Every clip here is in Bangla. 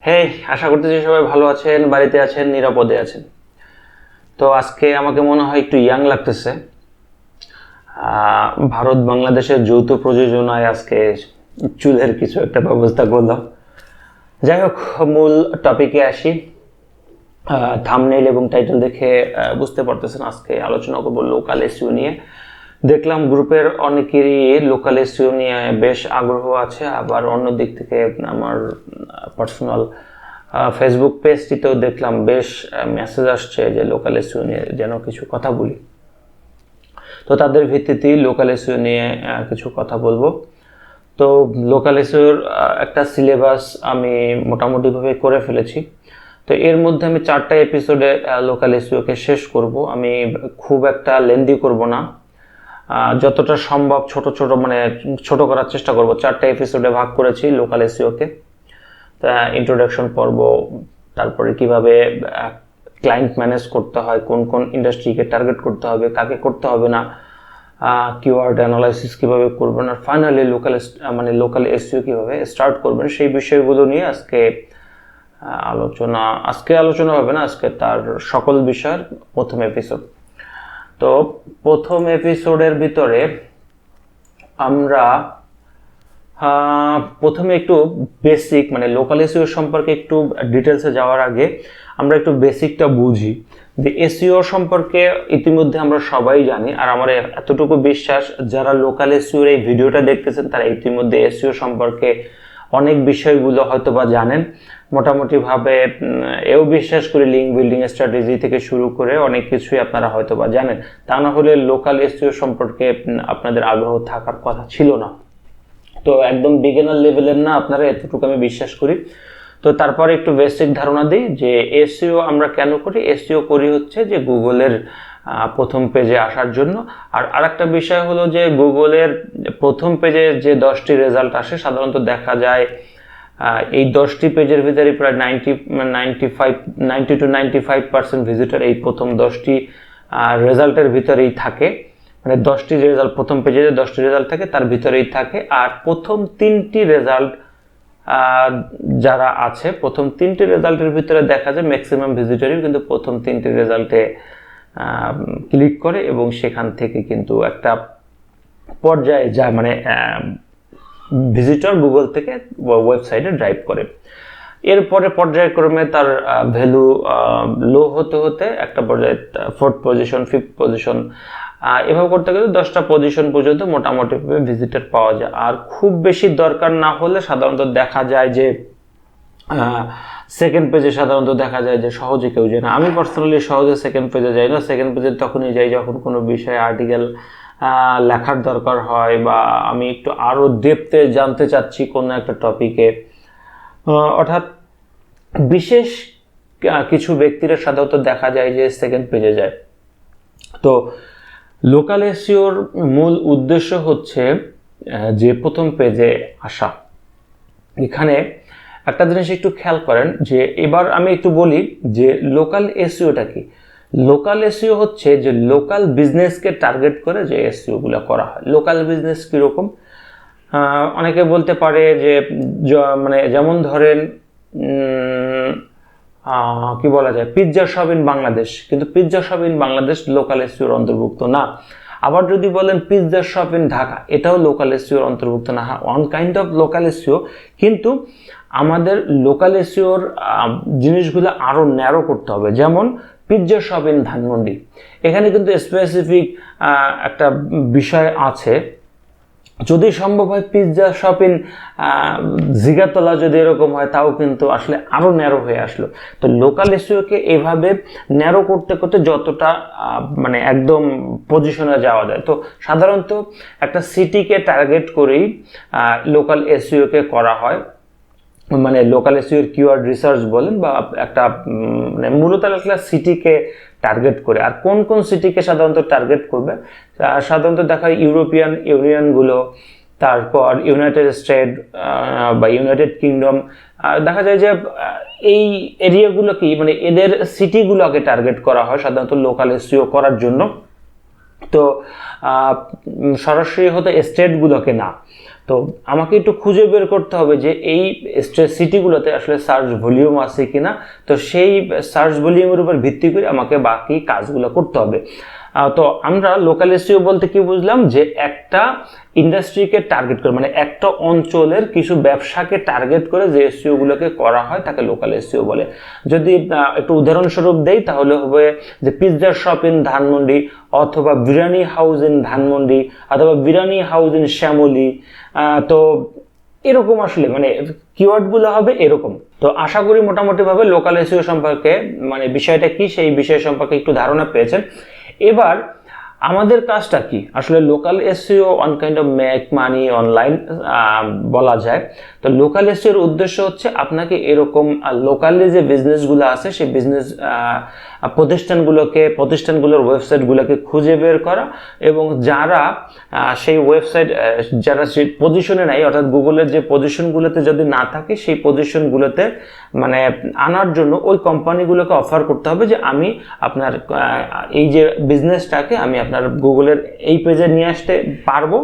হেই, আশা করতেছি সবাই ভালো আছেন, বাড়িতে আছেন, নিরাপদে আছেন। তো আজকে আমাকে মনে হয় একটু ইয়াং লাগতেছে। ভারত বাংলাদেশের যৌথ প্রযোজনায় আজকে চুলের কিছু একটা ব্যবস্থা করলাম। যাই হোক, মূল টপিকে আসি। থাম্বনেইল এবং টাইটেল দেখে বুঝতে পারতেছেন আজকে আলোচনা করবো লোকাল এসইও নিয়ে। দেখলাম গ্রুপের অনেকেরই লোকাল এসইও নিয়ে বেশ আগ্রহ আছে, আবার অন্য দিক থেকে আমার পার্সোনাল ফেসবুক পেজটিতেও দেখলাম বেশ মেসেজ আসছে যে লোকাল এসইও নিয়ে যেন কিছু কথা বলি। তো তাদের ভিত্তিতেই লোকাল এসইও নিয়ে কিছু কথা বলবো। তো লোকাল এসইওর একটা সিলেবাস আমি মোটামুটিভাবে করে ফেলেছি। তো এর মধ্যে আমি 4টা এপিসোডে লোকাল এসইওকে শেষ করব। আমি খুব একটা লেন্দি করব না, যতটা সম্ভব ছোট করার চেষ্টা করব। 4টা এপিসোডে ভাগ করেছি লোকাল এসইওকে। ইন্ট্রোডাকশন পর্ব, তারপরে কিভাবে ক্লায়েন্ট ম্যানেজ করতে হয়, কোন কোন ইন্ডাস্ট্রিকে টার্গেট করতে হবে, কাকে করতে হবে না, কিওয়ার্ড অ্যানালাইসিস কিভাবে করবেন, আর ফাইনালি লোকাল এসইও কিভাবে স্টার্ট করবেন, সেই বিষয়গুলো নিয়ে আজকে আলোচনা হবে না, আজকে তার সকল বিষয়ের প্রথম এপিসোড। তো প্রথম এপিসোডের ভিতরে আমরা প্রথমে একটু বেসিক লোকাল এসইও সম্পর্কে একটু ডিটেলসে যাওয়ার আগে আমরা একটু বেসিকটা বুঝি। যে এসইও সম্পর্কে ইতিমধ্যে আমরা সবাই জানি, আর আমার এতটুকু বিশ্বাস যারা লোকাল এসইওর এই ভিডিওটা দেখতেছেন তারা ইতিমধ্যে এসইও সম্পর্কে অনেক বিষয়গুলো হয়তো বা জানেন। মোটামুটিভাবে এও বিশ্বাস করি লিঙ্ক বিল্ডিং স্ট্র্যাটেজি থেকে শুরু করে অনেক কিছুই আপনারা হয়তো বা জানেন। তা না হলে লোকাল এসইও সম্পর্কে আপনাদের আগ্রহ থাকার কথা ছিল না। তো একদম বিগিনার লেভেলের না আপনারা, এতটুকু আমি বিশ্বাস করি। তো তারপরে একটু বেসিক ধারণা দিই যে এসইও আমরা কেন করি। এসইও করি হচ্ছে যে গুগলের প্রথম পেজে আসার জন্য। আর আরেকটা বিষয় হলো যে গুগলের প্রথম পেজে যে 10টি রেজাল্ট আসে, সাধারণত দেখা যায় এই 10টি পেজের ভিতরে প্রায় 90 to 95% ভিজিটর এই প্রথম 10টি রেজাল্টের ভিতরেই থাকে। 10টি রেজাল্ট প্রথম পেজে যে 10টি রেজাল্ট থাকে তার ভিতরেই থাকে। আর প্রথম 3টি রেজাল্ট যারা আছে, প্রথম 3টি রেজাল্টের ভিতরে দেখা যায় ম্যাক্সিমাম ভিজিটরই কিন্তু প্রথম 3টি রেজাল্টে ক্লিক করে এবং সেখান থেকে কিন্তু একটা পর্যায়ে যায়, ভিজিটর গুগল থেকে ওয়েবসাইটে ড্রাইভ করে। এরপরে পর্যায়ক্রমে তার ভ্যালু লো হতে হতে একটা পর্যায়ে 4th পজিশন, 5th পজিশন, এভাবে করতে গেলে 10টা পজিশন পর্যন্ত মোটামুটি ভিজিটর পাওয়া যায়। আর খুব বেশি দরকার না হলে সাধারণত দেখা যায় যে সেকেন্ড পেজে সাধারণত দেখা যায় যে সহজে কেউ যায় না। আমি পার্সোনালি সহজে সেকেন্ড পেজে যাই না। সেকেন্ড পেজে তখনই যাই যখন কোনো বিষয়ে আর্টিকেল লেখার দরকার হয় বা আমি একটু আরও ডেপথে জানতে চাচ্ছি কোনো একটা টপিকে, অর্থাৎ বিশেষ কিছু ব্যক্তিরা সাধারণত দেখা যায় যে সেকেন্ড পেজে যায়। তো লোকাল এসইওর মূল উদ্দেশ্য হচ্ছে যে প্রথম পেজে আসা। এখানে একটা জিনিস একটু খেয়াল করেন যে এবার আমি একটু বলি যে লোকাল এসইওটা কি। লোকাল এসইও হচ্ছে যে লোকাল বিজনেসকে টার্গেট করে যে এসইওগুলো করা হয়। লোকাল বিজনেস কীরকম, অনেকে বলতে পারে যে যেমন ধরেন কি বলা যায়, পিৎজা শপ ইন বাংলাদেশ, কিন্তু pizza shop in Bangladesh local এসইওর অন্তর্ভুক্ত না। আবার যদি বলেন পিৎজা শপ ইন ঢাকা, এটাও লোকাল এসইওর অন্তর্ভুক্ত না। হ্যাঁ, one kind of local SEO, কিন্তু আমাদের লোকাল এসইওর জিনিসগুলো আরও ন্যারো করতে হবে। যেমন পিৎজা শপ ইন ধানমন্ডি, এখানে কিন্তু স্পেসিফিক একটা বিষয় আছে। যদি সম্ভব হয় পিৎজা শপ ইন জিগাতলা যদি এরকম হয়, তাও কিন্তু আসলে আরও ন্যারো হয়ে আসলো। তো লোকাল এসইওকে এইভাবে ন্যারো করতে করতে যতটা একদম পজিশনে যাওয়া যায়। তো সাধারণত একটা সিটিকে টার্গেট করেই লোকাল এসইওকে করা হয়। লোকাল এসইওর কিওয়ার্ড রিসার্চ বলেন বা একটা মূলত একটা সিটিকে টার্গেট করে। আর কোন কোন সিটিকে সাধারণত টার্গেট করবে, সাধারণত দেখা হয় ইউরোপিয়ান ইউনিয়নগুলো, তারপর ইউনাইটেড স্টেট বা ইউনাইটেড কিংডম। দেখা যায় যে এই এরিয়াগুলো কি এদের সিটিগুলোকে টার্গেট করা হয় সাধারণত লোকাল এসইও করার জন্য। তো সরাসরি হয়তো স্টেটগুলোকে না, তো আমাকে একটু খুঁজে বের করতে হবে যে এই সিটিগুলোতে আসলে সার্চ ভলিউম আছে কিনা। তো সেই সার্চ ভলিউমের উপর ভিত্তি করে আমাকে বাকি কাজগুলো করতে হবে। তো আমরা লোকাল এসইও বলতে কি বুঝলাম, যে একটা ইন্ডাস্ট্রিকে টার্গেট করে, মানে একটা অঞ্চলের কিছু ব্যবসাকে টার্গেট করে যে এসইও গুলোকে করা হয় তাকে লোকাল এসইও বলে। যদি একটু উদাহরণস্বরূপ দেই তাহলে হবে যে পিৎজা শপ ইন ধানমন্ডি, অথবা বিরিয়ানি হাউস ইন ধানমন্ডি, অথবা বিরিয়ানি হাউস ইন শ্যামলী। তো এরকম আসলে মানে কিওয়ার্ডগুলো হবে এরকম। তো আশা করি মোটামুটিভাবে লোকাল এসইও সম্পর্কে মানে বিষয়টা কি সেই বিষয় সম্পর্কে একটু ধারণা পেয়েছেন। এবার আমাদের কাজটা কি আসলে, local SEO on kind of make money online বলা যায়। তো লোকাল এসইও এর উদ্দেশ্য হচ্ছে আপনাকে এরকম লোকালি যে বিজনেসগুলো আছে সেই বিজনেস প্রতিষ্ঠানগুলোর ওয়েবসাইটগুলোকে খুঁজে বের করা, এবং যারা সেই ওয়েবসাইট যারা সেই পজিশনে নাই, অর্থাৎ গুগলের যে পজিশনগুলোতে যদি না থাকে সেই পজিশনগুলোতে মানে আনার জন্য ওই কোম্পানিগুলোকে অফার করতে হবে যে আমি আপনার এই যে বিজনেসটাকে আমি আপনার গুগলের এই পেজে নিয়ে আসতে পারবো,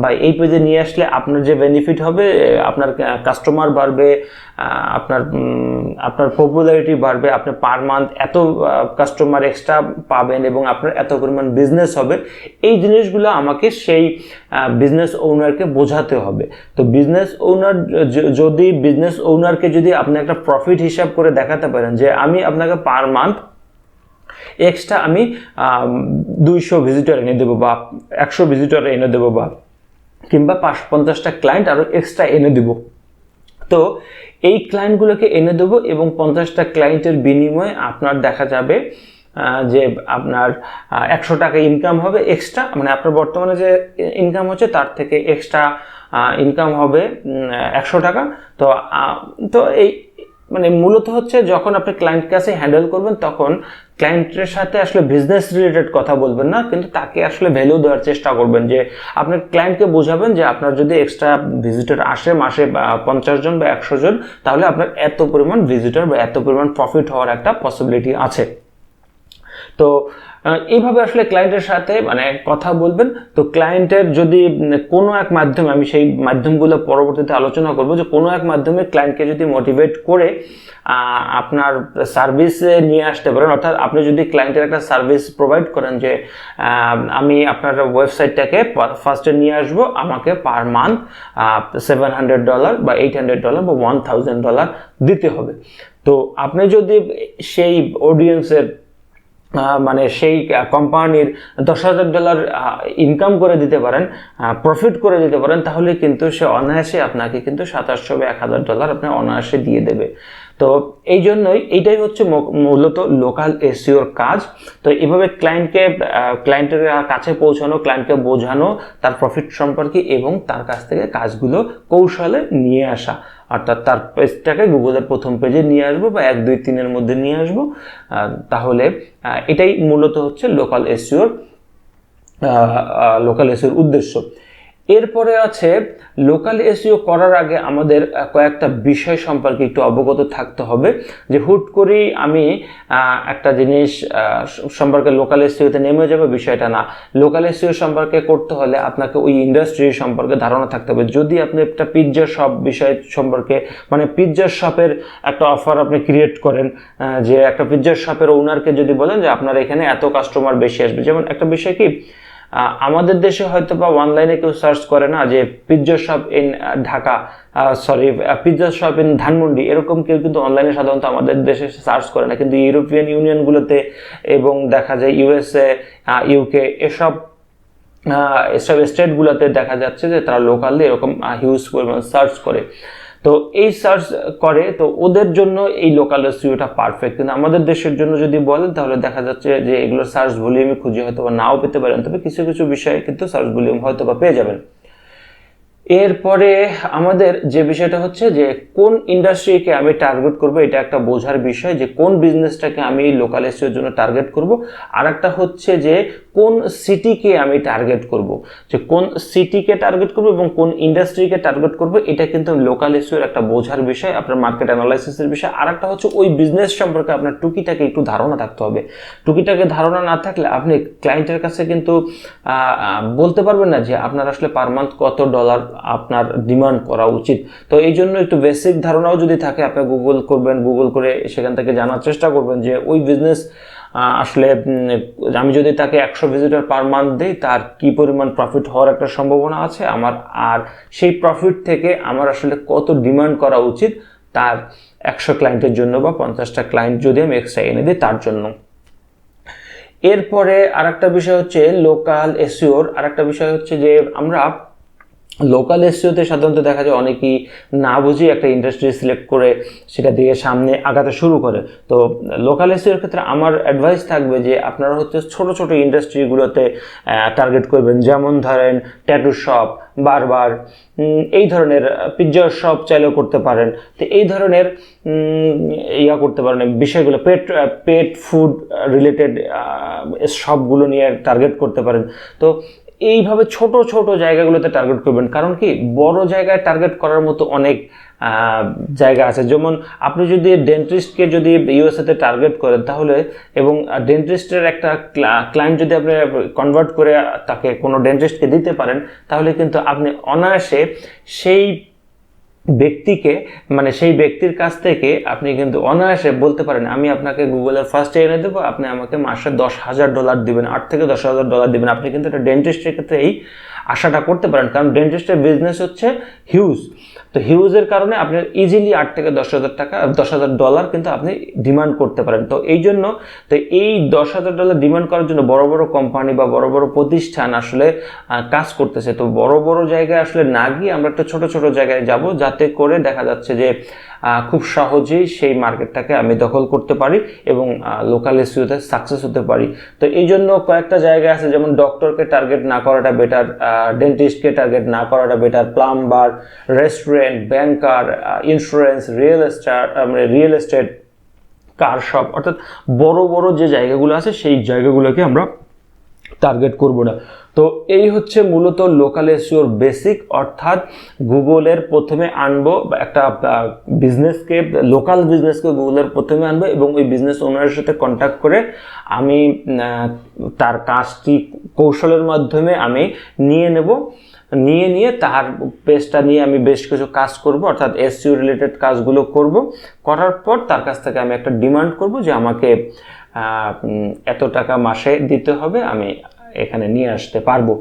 বা এই পেজে নিয়ে আসলে আপনার যে বেনিফিট হবে, আপনার কাস্টমার বাড়বে, আপনার পপুলারিটি বাড়বে, আপনি পার মান্থ এত কাস্টমার এক্সট্রা পাবেন এবং আপনার এত পরিমাণ বিজনেস হবে। এই জিনিসগুলো আমাকে সেই বিজনেস ওনারকে বোঝাতে হবে। তো বিজনেস ওনারকে যদি আপনি একটা প্রফিট হিসাব করে দেখাতে পারেন যে আমি আপনাকে পার মান্থ এক্সট্রা আমি 200 ভিজিটর এনে দেবো, বা 100 ভিজিটর এনে দেবো, বা কিংবা 50টা ক্লায়েন্ট আরও এক্সট্রা এনে দেবো। তো এই ক্লায়েন্টগুলোকে এনে দেবো এবং 50টা ক্লায়েন্টের বিনিময়ে আপনার দেখা যাবে যে আপনার 100 টাকা ইনকাম হবে এক্সট্রা, মানে আপনার বর্তমানে যে ইনকাম হচ্ছে তার থেকে এক্সট্রা ইনকাম হবে 100 টাকা। তো এই মানে মূলত হচ্ছে যখন আপনি ক্লায়েন্ট কাছে হ্যান্ডেল করবেন তখন ক্লায়েন্টের সাথে আসলে বিজনেস রিলেটেড কথা বলবেন না, কিন্তু তাকে আসলে ভ্যালু দেওয়ার চেষ্টা করবেন, যে আপনার ক্লায়েন্টকে বোঝাবেন যে আপনার যদি এক্সট্রা ভিজিটর আসে মাসে 50 জন বা 100 জন, তাহলে আপনার এত পরিমাণ ভিজিটর বা এত পরিমাণ প্রফিট হওয়ার একটা পসিবিলিটি আছে। তো এইভাবে আসলে ক্লায়েন্টের সাথে মানে কথা বলবেন। তো ক্লায়েন্টের যদি কোনো এক মাধ্যমে, আমি সেই মাধ্যমগুলো পরবর্তীতে আলোচনা করব, যে কোনো এক মাধ্যমে ক্লায়েন্টকে যদি মোটিভেট করে আপনার সার্ভিসে নিয়ে আসতে পারেন, অর্থাৎ আপনি যদি ক্লায়েন্টের একটা সার্ভিস প্রোভাইড করেন যে আমি আপনার ওয়েবসাইটটাকে ফার্স্টে নিয়ে আসবো, আমাকে পার মান্থ $700 বা $800 বা $1000 দিতে হবে। তো আপনি যদি সেই অডিয়েন্সের মানে সেই কোম্পানির $10,000 ইনকাম করে দিতে পারেন, প্রফিট করে দিতে পারেন, তাহলে কিন্তু সে অনায়াসে আপনাকে কিন্তু $700 বা $1,000 আপনি অনায়াসে দিয়ে দেবে। তো এই জন্যই এইটাই হচ্ছে মূলত লোকাল এসইওর কাজ। তো এইভাবে ক্লায়েন্টের কাছে পৌঁছানো, ক্লায়েন্টকে বোঝানো তার প্রফিট সম্পর্কে এবং তার কাছ থেকে কাজগুলো কৌশলে নিয়ে আসা, অর্থাৎ তার পেজটাকে গুগলের প্রথম পেজে নিয়ে আসবো বা 1, 2, 3 এর মধ্যে নিয়ে আসবো। তাহলে এটাই মূলত হচ্ছে লোকাল এসইওর উদ্দেশ্য। এরপরে আছে লোকাল এসইও করার আগে আমাদের কয়েকটা বিষয় সম্পর্কে একটু অবগত থাকতে হবে, যে হুট করেই আমি একটা জিনিস সম্পর্কে লোকাল এসইওতে নেমে যাবে বিষয়টা না। লোকাল এসইও সম্পর্কে করতে হলে আপনাকে ওই ইন্ডাস্ট্রি সম্পর্কে ধারণা থাকতে হবে। যদি আপনি একটা পিৎজা শপ বিষয় সম্পর্কে মানে পিৎজা শপের একটা অফার আপনি ক্রিয়েট করেন, যে একটা পিৎজা শপের ওনারকে যদি বলেন যে আপনার এখানে এত কাস্টমার বেশি আসবে, যেমন একটা বিষয় কি আমাদের দেশে হয়তো বা অনলাইনে কেউ সার্চ করে না যে pizza shop in Dhaka, pizza shop in Dhanmondi, এরকম কেউ কিন্তু অনলাইনে সাধারণত আমাদের দেশে সার্চ করে না। কিন্তু ইউরোপিয়ান ইউনিয়নগুলোতে এবং দেখা যায় USA, UK এসব স্টেটগুলোতে দেখা যাচ্ছে যে তারা লোকালি এরকম হিউজ পরিমাণ সার্চ করে। তো এই সার্চ করে, তো ওদের জন্য এই লোকাল এসইওটা পারফেক্ট। কিন্তু আমাদের দেশের জন্য যদি বলেন তাহলে দেখা যাচ্ছে যে এগুলোর সার্চ ভলিউমে খুঁজে হয়তো বা নাও পেতে পারেন, তবে কিছু কিছু বিষয়ে কিন্তু সার্চ ভলিউম হয়তো বা পেয়ে যাবেন। এরপরে আমাদের যে বিষয়টা হচ্ছে যে কোন ইন্ডাস্ট্রিকে আমি টার্গেট করব, এটা একটা বোঝার বিষয় যে কোন বিজনেসটাকে আমি লোকাল এসইওর জন্য টার্গেট করব। আর একটা হচ্ছে যে কোন সিটিকে আমি টার্গেট করব, যে কোন সিটিকে টার্গেট করব এবং কোন ইন্ডাস্ট্রিকে টার্গেট করব, এটা কিন্তু লোকাল এসইওর একটা বোঝার বিষয়, আপনার মার্কেট অ্যানালাইসিসের বিষয়। আর একটা হচ্ছে ওই বিজনেস সম্পর্কে আপনার টুকিটাকে একটু ধারণা থাকতে হবে। টুকিটাকে ধারণা না থাকলে আপনি ক্লায়েন্টের কাছে কিন্তু বলতে পারবেন না যে আপনার আসলে পার মান্থ কত ডলার আপনার ডিমান্ড করা উচিত। তো এই জন্য একটু বেসিক ধারণাও যদি থাকে, আপনি গুগল করবেন, গুগল করে সেখান থেকে জানার চেষ্টা করবেন যে ওই বিজনেস আসলে আমি যদি তাকে 100 ভিজিটর পার মান্থ দিই, তার কি পরিমাণ প্রফিট হওয়ার একটা সম্ভাবনা আছে আমার, আর সেই প্রফিট থেকে আমার আসলে কত ডিমান্ড করা উচিত তার 100 ক্লায়েন্টের জন্য বা 50টা ক্লায়েন্ট যদি আমি এক্সট্রা এনে দিই তার জন্য। এরপরে আরেকটা বিষয় হচ্ছে লোকাল এসইওর আরেকটা বিষয় হচ্ছে যে আমরা লোকাল এসইওতে সাধারণত দেখা যায় অনেকেই না বুঝে একটা ইন্ডাস্ট্রি সিলেক্ট করে সেটা দিয়ে সামনে আগাতে শুরু করে। তো লোকাল এসইওর ক্ষেত্রে আমার অ্যাডভাইস থাকবে যে আপনারা হচ্ছে ছোট ছোট ইন্ডাস্ট্রিগুলোতে টার্গেট করবেন, যেমন ধরেন ট্যাটু শপ, বারবার, এই ধরনের পিৎজা শপ চাইলেও করতে পারেন। তো এই ধরনের করতে পারেন বিষয়গুলো, পেট ফুড রিলেটেড শপগুলো নিয়ে টার্গেট করতে পারেন। তো এইভাবে ছোট ছোট জায়গাগুলোতে টার্গেট করবেন, কারণ কি বড় জায়গায় টার্গেট করার মতো অনেক জায়গা আছে। যেমন আপনি যদি ডেন্টিস্টকে যদি ইউএসএতে টার্গেট করেন তাহলে, এবং ডেন্টিস্টের একটা ক্লায়েন্ট যদি আপনি কনভার্ট করে তাকে কোনো ডেন্টিস্টকে দিতে পারেন, তাহলে কিন্তু আপনি অনায়াসে সেই ব্যক্তিকে, মানে সেই ব্যক্তির কাছ থেকে আপনি কিন্তু অনায়াসে বলতে পারেন আমি আপনাকে গুগলের ফার্স্টে এনে দেবো, আপনি আমাকে মাসে $10,000 দিবেন, 8 থেকে $10,000 দিবেন। আপনি কিন্তু একটা ডেন্টিস্টের ক্ষেত্রে এই আশাটা করতে পারেন, কারণ ডেন্টিস্টের বিজনেস হচ্ছে হিউজ। তো হিউজের কারণে আপনি ইজিলি 8 থেকে $10,000 কিন্তু আপনি ডিমান্ড করতে পারেন। তো এই জন্য তো এই $10,000 ডিমান্ড করার জন্য বড় বড় কোম্পানি বা বড় বড় প্রতিষ্ঠান আসলে কাজ করতেছে। তো বড় বড় জায়গায় আসলে না গিয়ে আমরা একটা ছোট ছোট জায়গায় যাব, যাতে করে দেখা যাচ্ছে যে খুব সহজেই সেই মার্কেটটাকে আমি দখল করতে পারি এবং লোকাল এসইওতে সাকসেস হতে পারি। তো এই জন্য কয়েকটা জায়গা আছে, যেমন ডক্টরকে টার্গেট না করাটা বেটার, ডেন্টিস্টকে টার্গেট না করাটা বেটার, প্লাম্বার, রেস্টুরেন্ট, ব্যাংকার, ইন্স্যুরেন্স, রিয়েল এস্টেট, কার শপ, অর্থাৎ বড় বড় যে জায়গাগুলো আছে সেই জায়গাগুলোকে আমরা টার্গেট করব না। তো এই হচ্ছে মূলত লোকাল এসইওর বেসিক, অর্থাৎ গুগলের প্রথমে আনবো একটা বিজনেসকে, লোকাল বিজনেসকে গুগলের প্রথমে আনবো এবং ওই বিজনেস ওনারের সাথে কন্ট্যাক্ট করে আমি তার কাজটি কৌশলের মাধ্যমে আমি নিয়ে তার পেজটা নিয়ে আমি বেশ কিছু কাজ করব, অর্থাৎ এসইও রিলেটেড কাজগুলো করব। করার পর তার কাছ থেকে আমি একটা ডিমান্ড করব যে আমাকে এত টাকা মাসে দিতে হবে, আমি এখানে নিয়ে আসতে পারবো,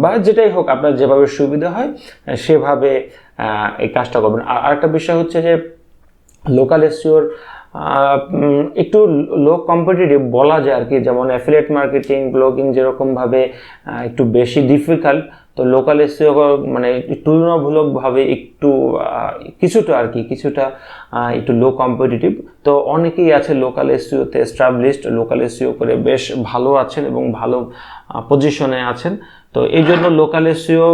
বা যেটাই হোক আপনার যেভাবে সুবিধা হয় সেভাবে এই কাজটা করবেন। আর আরেকটা বিষয় হচ্ছে যে লোকাল এসইওর একটু লো কম্পিটিটিভ বলা যায় আর কি, যেমন অ্যাফিলিয়েট মার্কেটিং, ব্লগিং যেরকমভাবে একটু বেশি ডিফিকাল্ট, তো লোকাল এসইও মানে তুলনামূলকভাবে একটু কিছুটা একটু লো কম্পিটিটিভ। তো অনেকেই আছে লোকাল এসইওতে এস্টাবলিশড, লোকাল এসইও করে বেশ ভালো আছেন এবং ভালো পজিশনে আছেন। তো এই জন্য লোকাল এসইও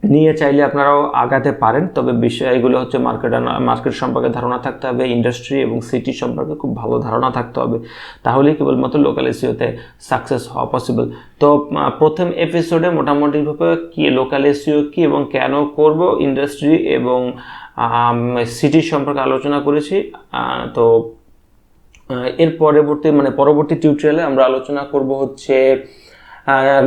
নিয়ে চাইলে আপনারাও আগাতে পারেন। তবে বিষয়গুলো হচ্ছে মার্কেট সম্পর্কে ধারণা থাকতে হবে, ইন্ডাস্ট্রি এবং সিটি সম্পর্কে খুব ভালো ধারণা থাকতে হবে, তাহলেই কেবলমাত্র লোকাল এসইওতে সাকসেস হওয়া পসিবল। তো প্রথম এপিসোডে মোটামুটিভাবে কি লোকাল এসইও কি এবং কেন করব, ইন্ডাস্ট্রি এবং সিটি সম্পর্কে আলোচনা করেছি। তো এর পরবর্তী টিউটোরিয়ালে আমরা আলোচনা করব হচ্ছে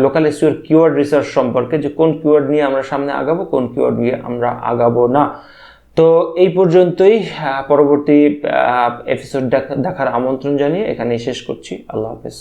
লোকাল এসইওর কিওয়ার্ড রিসার্চ সম্পর্কে, যে কোন কিওয়ার্ড নিয়ে আমরা সামনে আগাবো, কোন কিওয়ার্ড নিয়ে আমরা আগাবো না। তো এই পর্যন্তই, পরবর্তী এপিসোড দেখার আমন্ত্রণ জানিয়ে এখানেই শেষ করছি। আল্লাহ হাফেজ।